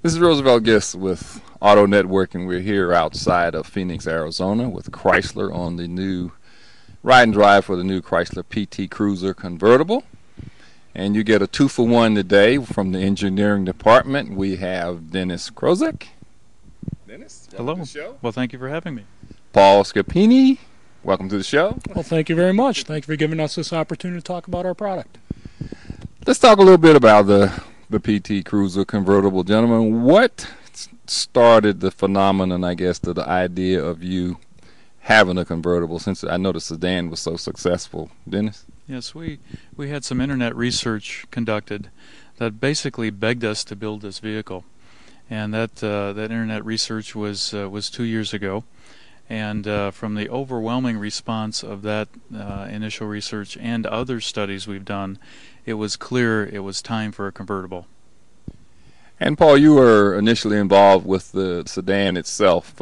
This is Roosevelt Guest with Auto Networking. We're here outside of Phoenix, Arizona with Chrysler on the new ride and drive for the new Chrysler PT Cruiser Convertible. And you get a 2-for-1 today from the engineering department. We have Dennis Krozek. Dennis, welcome Hello. to the show. Well, thank you for having me. Paul Scapini, welcome to the show. Well, thank you very much. Thank you for giving us this opportunity to talk about our product. Let's talk a little bit about the PT Cruiser Convertible. Gentlemen, what started the phenomenon, I guess, to the idea of you having a convertible, since I know the sedan was so successful? Dennis? Yes, we had some internet research conducted that basically begged us to build this vehicle, and that internet research was 2 years ago. And from the overwhelming response of that initial research and other studies we've done, it was clear it was time for a convertible. And Paul, you were initially involved with the sedan itself.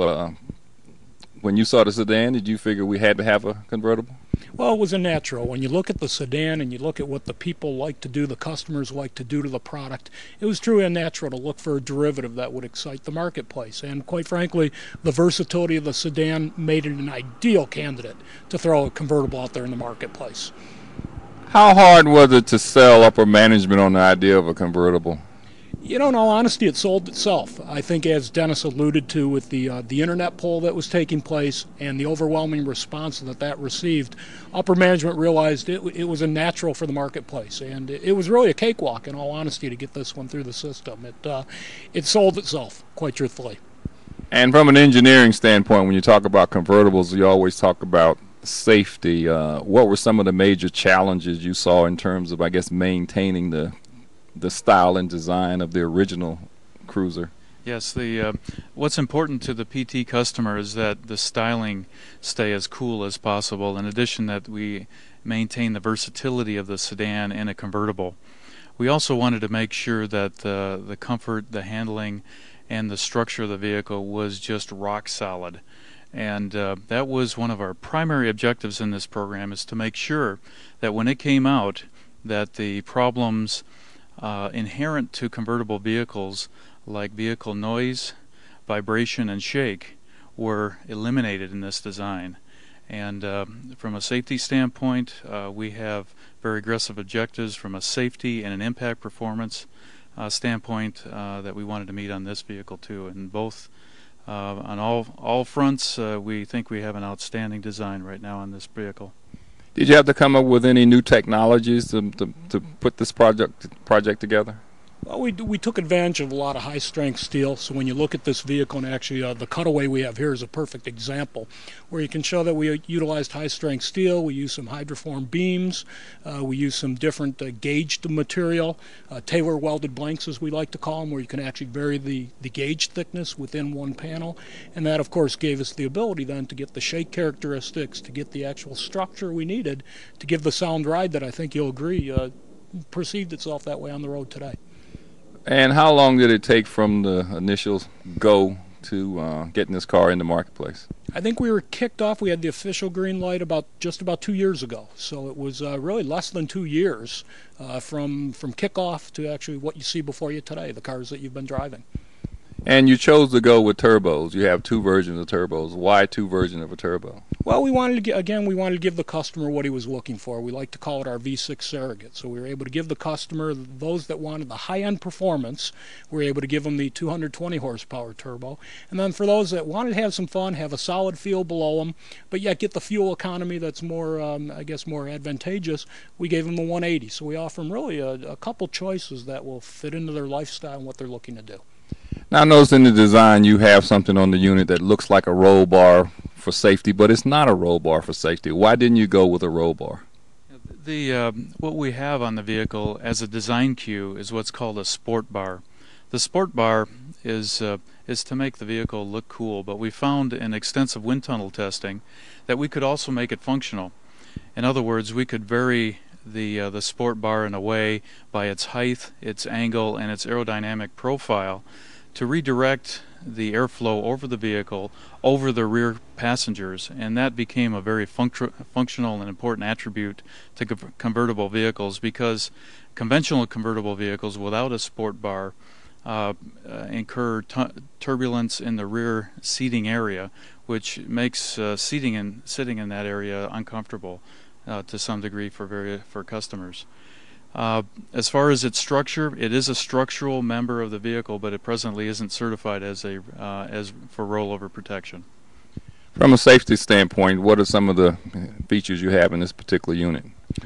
When you saw the sedan, did you figure we had to have a convertible? Well, it was a natural. When you look at the sedan and you look at what the people like to do, the customers like to do to the product, it was truly unnatural to look for a derivative that would excite the marketplace. And quite frankly, the versatility of the sedan made it an ideal candidate to throw a convertible out there in the marketplace. How hard was it to sell upper management on the idea of a convertible? You know, in all honesty, it sold itself. I think, as Dennis alluded to, with the internet poll that was taking place and the overwhelming response that received, upper management realized it was a natural for the marketplace, and it was really a cakewalk, in all honesty, to get this one through the system. It sold itself, quite truthfully. And from an engineering standpoint, when you talk about convertibles, you always talk about safety. What were some of the major challenges you saw in terms of, I guess, maintaining the style and design of the original Cruiser? Yes, what's important to the PT customer is that the styling stay as cool as possible. In addition, that we maintain the versatility of the sedan in a convertible. We also wanted to make sure that the comfort, the handling, and the structure of the vehicle was just rock solid. And that was one of our primary objectives in this program, is to make sure that when it came out, that the problems inherent to convertible vehicles, like vehicle noise, vibration, and shake, were eliminated in this design. And from a safety standpoint, we have very aggressive objectives from a safety and an impact performance standpoint that we wanted to meet on this vehicle too. And both on all fronts, we think we have an outstanding design right now on this vehicle. Did you have to come up with any new technologies to put this project together? Well, we took advantage of a lot of high-strength steel. So when you look at this vehicle, and actually the cutaway we have here is a perfect example, where you can show that we utilized high-strength steel. We used some hydroform beams. We used some different gauged material, tailor-welded blanks, as we like to call them, where you can actually vary the gauge thickness within one panel. And that, of course, gave us the ability then to get the shake characteristics, to get the actual structure we needed to give the sound ride that I think you'll agree perceived itself that way on the road today. And how long did it take from the initial go to getting this car in the marketplace? I think we were kicked off. We had the official green light just about 2 years ago. So it was really less than 2 years from kickoff to actually what you see before you today, the cars that you've been driving. And you chose to go with turbos. You have two versions of turbos. Why two versions of a turbo? Well, we wanted to give the customer what he was looking for. We like to call it our V6 surrogate. So we were able to give the customer, those that wanted the high-end performance, we were able to give them the 220 horsepower turbo. And then for those that wanted to have some fun, have a solid feel below them, but yet get the fuel economy that's more, more advantageous, we gave them the 180. So we offer them really a couple choices that will fit into their lifestyle and what they're looking to do. Now, I noticed in the design you have something on the unit that looks like a roll bar for safety, but it's not a roll bar for safety. Why didn't you go with a roll bar? What we have on the vehicle as a design cue is what's called a sport bar. The sport bar is to make the vehicle look cool, but we found in extensive wind tunnel testing that we could also make it functional. In other words, we could vary the sport bar in a way by its height, its angle, and its aerodynamic profile to redirect the airflow over the vehicle over the rear passengers, and that became a very functional and important attribute to convertible vehicles, because conventional convertible vehicles without a sport bar incur turbulence in the rear seating area, which makes sitting in that area uncomfortable to some degree for customers. As far as its structure, it is a structural member of the vehicle, but it presently isn't certified as for rollover protection. From a safety standpoint, what are some of the features you have in this particular unit?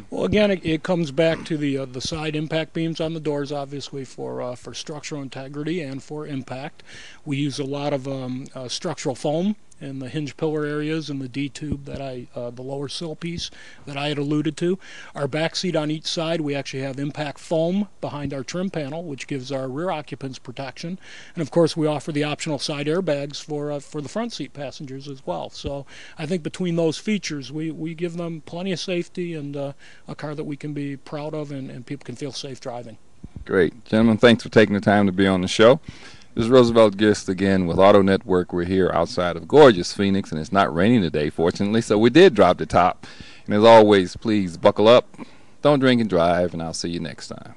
Well, again, it comes back to the side impact beams on the doors, obviously for structural integrity and for impact. We use a lot of structural foam in the hinge pillar areas and the D-tube the lower sill piece that I had alluded to. Our back seat on each side, we actually have impact foam behind our trim panel, which gives our rear occupants protection. And of course, we offer the optional side airbags for the front seat passengers as well. So I think between those features, we give them plenty of safety and a car that we can be proud of and people can feel safe driving. Great. Gentlemen, thanks for taking the time to be on the show. This is Roosevelt Gist again with Auto Network. We're here outside of gorgeous Phoenix, and it's not raining today, fortunately, so we did drop the top. And as always, please buckle up, don't drink and drive, and I'll see you next time.